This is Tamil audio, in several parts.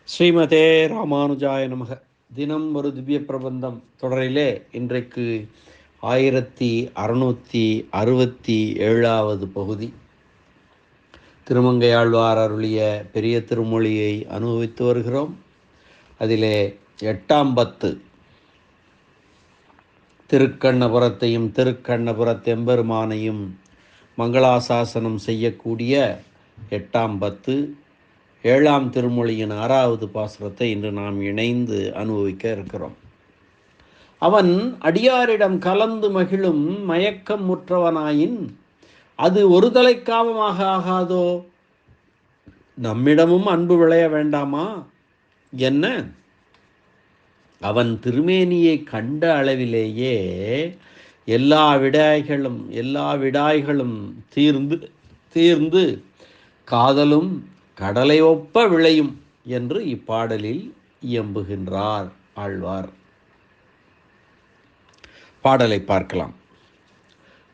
ஸ்ரீமதே ராமானுஜாய நமக. தினம் ஒரு திவ்ய பிரபந்தம் தொடரிலே இன்றைக்கு 1667வது பகுதி. திருமங்கையாழ்வார் அருளிய பெரிய திருமொழியை அனுபவித்து வருகிறோம். அதிலே 8ஆம் பத்து, திருக்கண்ணபுரத்தையும் திருக்கண்ணபுரத்தெம்பெருமானையும் மங்களாசாசனம் செய்யக்கூடிய 8ஆம் பத்து, 7ஆம் திருமொழியின் 6வது பாசுரத்தை இன்று நாம் இணைந்து அனுபவிக்க இருக்கிறோம். அவன் அடியாரிடம் கலந்து மகிழும் மயக்கம் முற்றவனாயின் அது ஒரு தலைக்காமமாக ஆகாதோ? நம்மிடமும் அன்பு விளைய வேண்டாமா என்ன? அவன் திருமேனியை கண்ட அளவிலேயே எல்லா விடாய்களும் தீர்ந்து காதலும் கடலை ஒப்ப விளையும் என்று இப்பாடலில் இயம்புகின்றார் ஆழ்வார். பாடலை பார்க்கலாம்.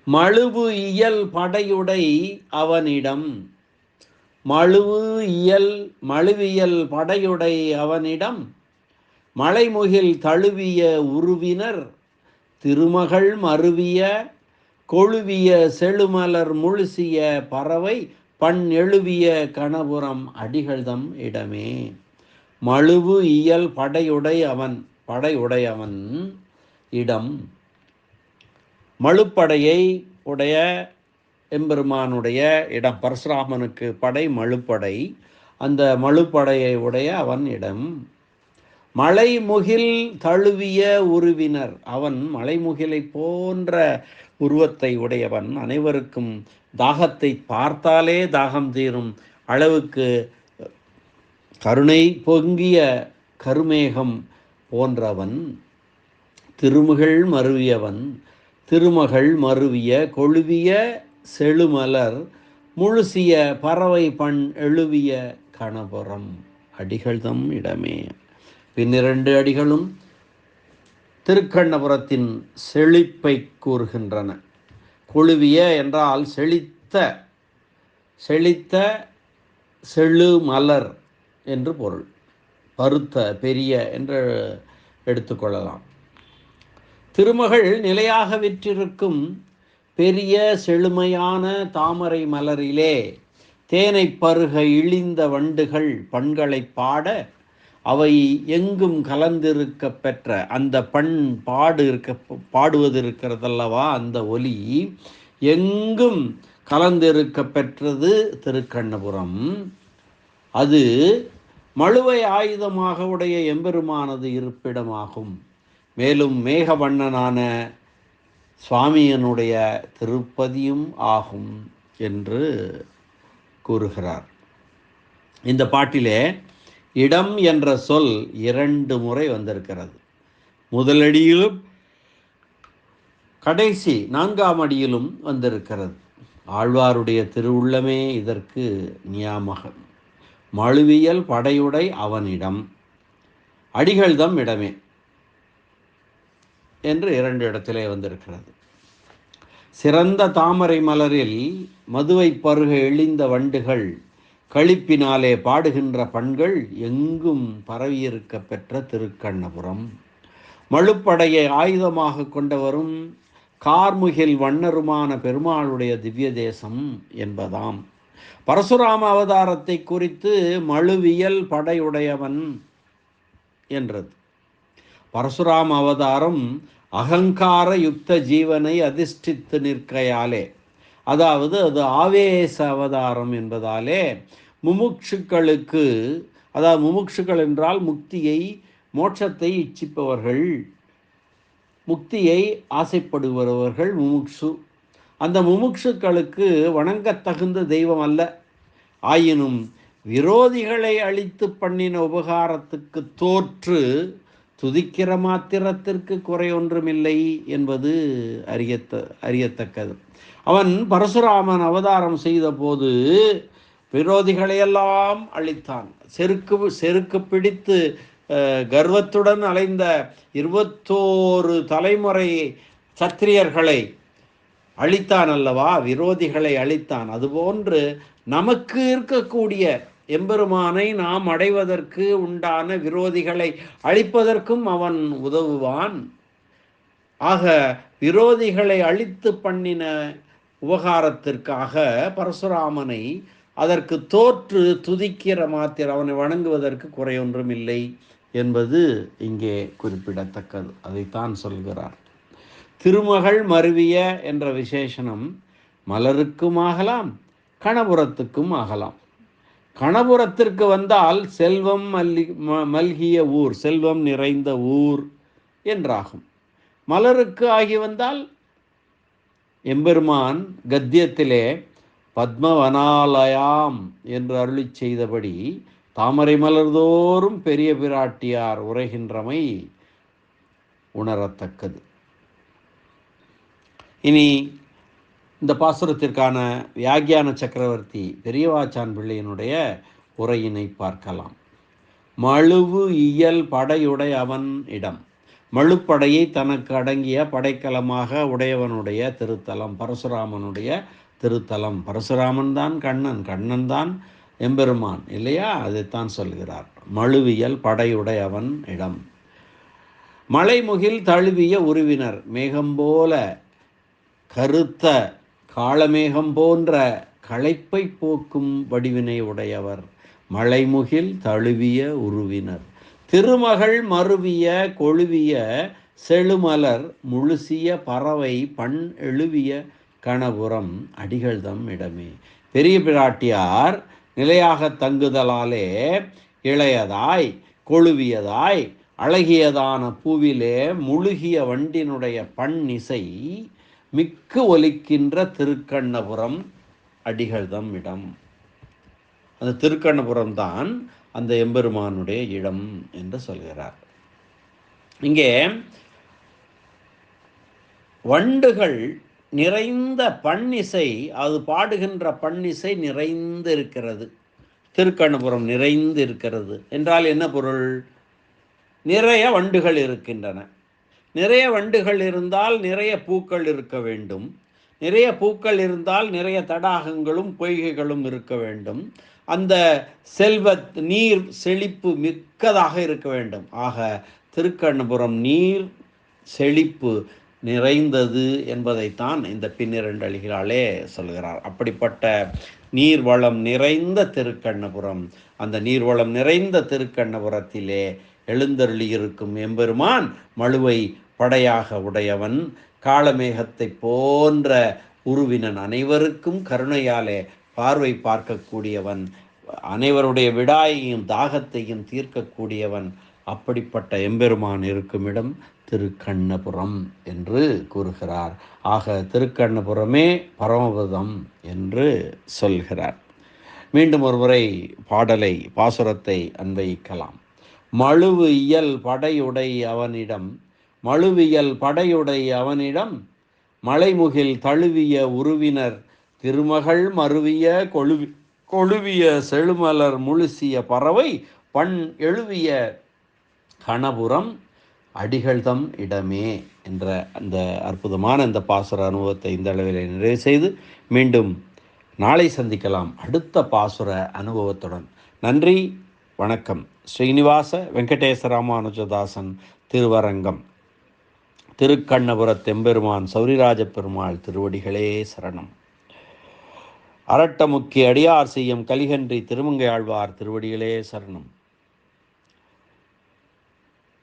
மழுவு இயல் படையுடை அவனிடம், மழுவியல் படையுடை அவனிடம் மலைமுகில் தழுவிய உருவினர் திருமகள் மருவிய கொழுவிய செழுமலர் முழுசிய பறவை பண் எழுவிய கணபுரம் அடிகள்தம் இடமே. மழுவு இயல் படையுடையவன் இடம், மழுப்படையை உடைய எம்பெருமானுடைய இடம். பரசுராமனுக்கு படை மழுப்படை. அந்த மழுப்படையை உடைய அவன் இடம். மலைமுகில் தழுவிய உருவினர், அவன் மலைமுகிலை போன்ற உருவத்தை உடையவன். அனைவருக்கும் தாகத்தை பார்த்தாலே தாகம் தீரும் அளவுக்கு கருணை பொங்கிய கருமேகம் போன்றவன். திருமகள் மருவிய கொழுவிய செழுமலர் முழுசிய பறவை பண் எழுவிய கணபுரம் அடிகள்தம் இடமே. பின்னிரண்டு அடிகளும் திருக்கண்ணபுரத்தின் செழிப்பை கூறுகின்றன. கொழுவிய என்றால் செழித்த செழுமலர் என்று பொருள். பருத்த பெரிய என்று எடுத்துக்கொள்ளலாம். திருமகள் நிலையாக விற்றிருக்கும் பெரிய செழுமையான தாமரை மலரிலே தேனை பருக இழிந்த வண்டுகள் பண்களை பாட, அவை எங்கும் கலந்திருக்க பெற்ற அந்த பாடுவது இருக்கிறதல்லவா, அந்த ஒலி எங்கும் கலந்திருக்க பெற்றது திருக்கண்ணபுரம். அது மழுவை ஆயுதமாக உடைய எம்பெருமானது இருப்பிடமாகும். மேலும் மேகவண்ணனான சுவாமியனுடைய திருப்பதியும் ஆகும் என்று கூறுகிறார். இந்த பாட்டிலே இடம் என்ற சொல் 2 முறை வந்திருக்கிறது. முதலடியிலும் கடைசி 4ஆம் அடியிலும் வந்திருக்கிறது. ஆழ்வாருடைய திருவுள்ளமே இதற்கு நியாமகம். மழுவியல் படையுடை அவனிடம் அடிகள்தம் இடமே என்று 2 இடத்திலே வந்திருக்கிறது. சிறந்த தாமரை மலரில் மதுவை பருக எழிந்த வண்டுகள் களிப்பினாலே பாடுகின்ற பண்கள் எங்கும் பரவியிருக்க பெற்ற திருக்கண்ணபுரம். மழுப்படையை ஆயுதமாக கொண்டவரும் கார்முகில் வண்ணருமான பெருமாளுடைய திவ்ய தேசம் என்பதாம். பரசுராம அவதாரத்தை குறித்து மழுவியல் படையுடையவன் என்றது. பரசுராம அவதாரம் அகங்கார யுக்த ஜீவனை அதிஷ்டித்து நிற்கையாலே, அதாவது அது ஆவேச அவதாரம் என்பதாலே முமுட்சுக்களுக்கு, அதாவது முமுட்சுக்கள் என்றால் முக்தியை மோட்சத்தை இச்சிப்பவர்கள், முக்தியை ஆசைப்படுபவர்கள் முமுட்சு. அந்த முமுட்சுக்களுக்கு வணங்கத்தகுந்த தெய்வம் அல்ல. ஆயினும் விரோதிகளை அழித்து பண்ணின உபகாரத்துக்கு தோற்று துதிக்கிற மாத்திரத்திற்கு குறையொன்றுமில்லை என்பது அறியத்தக்கது. அவன் பரசுராமன் அவதாரம் செய்த போது விரோதிகளையெல்லாம் அழித்தான். செருக்கு பிடித்து கர்வத்துடன் அலைந்த 21 தலைமுறை சத்திரியர்களை அழித்தான் அல்லவா, விரோதிகளை அழித்தான். அதுபோன்று நமக்கு இருக்கக்கூடிய எம்பெருமானை நாம் அடைவதற்கு உண்டான விரோதிகளை அழிப்பதற்கும் அவன் உதவுவான். ஆக விரோதிகளை அழித்து பண்ணின உபகாரத்திற்காக பரசுராமனை அதற்கு தோற்று துதிக்கிற மாத்திர அவனை வணங்குவதற்கு குறையொன்றும் இல்லை என்பது இங்கே குறிப்பிடத்தக்கது. அதைத்தான் சொல்கிறார். திருமகள் மருவிய என்ற விசேஷனம் மலருக்கும் ஆகலாம், கணபுரத்துக்கும் ஆகலாம். கணபுரத்திற்கு வந்தால் செல்வம் மல்கிய ஊர், செல்வம் நிறைந்த ஊர் என்றாகும். மலருக்கு ஆகி வந்தால் எம்பெருமான் கத்தியத்திலே பத்மவனாலயாம் என்று அருளி செய்தபடி தாமரை மலர்தோறும் பெரிய பிராட்டியார் உரைகின்றமை உணரத்தக்கது. இனி இந்த பாசுரத்திற்கான வியாக்கியான சக்கரவர்த்தி பெரியவாச்சான் பிள்ளையினுடைய உரையினை பார்க்கலாம். மழுவு இயல் படையுடை அவன் இடம். மழுப்படையை தனக்கு அடங்கிய படைக்கலமாக உடையவனுடைய திருத்தலம் பரசுராமனுடைய திருத்தலம். பரசுராமன் தான் கண்ணன், கண்ணன் தான் எம்பெருமான் இல்லையா? அதைத்தான் சொல்கிறார். மழுவியல் படையுடை அவன் இடம். மலைமுகில் தழுவிய உருவினர், மேகம் போல கருத்த காளமேகம் போன்ற களைப்பை போக்கும் வடிவினை உடையவர். மலைமுகில் தழுவிய உருவினர். திருமகள் மருவிய கொழுவிய செழுமலர் முழுசிய பறவை பண் எழுவிய கணபுரம் அடிகள்தம் இடமே. பெரிய பிராட்டியார் நிலையாக தங்குதலாலே இளையதாய் கொழுவியதாய் அழகியதான பூவிலே முழுகிய வண்டினுடைய பண்ணிசை மிக்கு ஒலிக்கின்ற திருக்கண்ணபுரம் அடிகள்தம் இடம். அந்த திருக்கண்ணபுரம் தான் அந்த எம்பெருமானுடைய இடம் என்று சொல்கிறார். இங்கே வண்டுகள் நிறைந்த பண்ணிசை, அது பாடுகின்ற பண்ணிசை நிறைந்து இருக்கிறது. திருக்கண்ணபுரம் நிறைந்து இருக்கிறது என்றால் என்ன பொருள்? நிறைய வண்டுகள் இருக்கின்றன. நிறைய வண்டுகள் இருந்தால் நிறைய பூக்கள் இருக்க வேண்டும். நிறைய பூக்கள் இருந்தால் நிறைய தடாகங்களும் பொய்கைகளும் இருக்க வேண்டும். அந்த செல்வ நீர் செழிப்பு மிக்கதாக இருக்க வேண்டும். ஆக திருக்கண்ணபுரம் நீர் செழிப்பு நிறைந்தது என்பதைத்தான் இந்த பின்னிரண்டு அடிகளாலே சொல்கிறார். அப்படிப்பட்ட நீர்வளம் நிறைந்த திருக்கண்ணபுரம், அந்த நீர்வளம் நிறைந்த திருக்கண்ணபுரத்திலே எழுந்தருளியிருக்கும் எம்பெருமான் மழுவை படையாக உடையவன், காளமேகத்தை போன்ற உருவினன், அனைவருக்கும் கருணையாலே பார்வை பார்க்கக்கூடியவன், அனைவருடைய விடாயையும் தாகத்தையும் தீர்க்கக்கூடியவன். அப்படிப்பட்ட எம்பெருமான் இருக்கும் இடம் திருக்கண்ணபுரம் என்று கூறுகிறார். ஆக திருக்கண்ணபுரமே பரமபதம் என்று சொல்கிறார். மீண்டும் ஒருமுறை பாடலை பாசுரத்தை அன்வயிக்கலாம். மழுவு இயல் படையுடை அவனிடம், மழுவியல் படையுடை அவனிடம், மலைமுகில் தழுவிய உருவினர், திருமகள் மருவிய கொழுவிய செழுமலர் முழுசிய பறவை பண் எழுவிய கணபுரம் அடிகள்தம் இடமே என்ற அந்த அற்புதமான இந்த பாசுர அனுபவத்தை இந்த அளவில் நிறைவு செய்து மீண்டும் நாளை சந்திக்கலாம் அடுத்த பாசுர அனுபவத்துடன். நன்றி, வணக்கம். ஸ்ரீனிவாச வெங்கடேச ராமானுஜதாசன் திருவரங்கம், திருக்கண்ணபுரத்தெம்பெருமான் சௌரிராஜ பெருமாள் திருவடிகளே சரணம். அரட்டமுக்கி அடியார் செய்யும் கலிகன்றி திருமங்கை ஆழ்வார் திருவடிகளே சரணம்.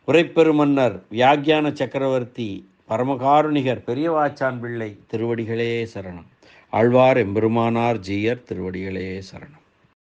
உரைப்பெருமன்னர் வியாக்கியான சக்கரவர்த்தி பரமகாருணிகர் பெரியவாச்சான் பிள்ளை திருவடிகளே சரணம். ஆழ்வார் எம்பெருமானார் ஜீயர் திருவடிகளே சரணம்.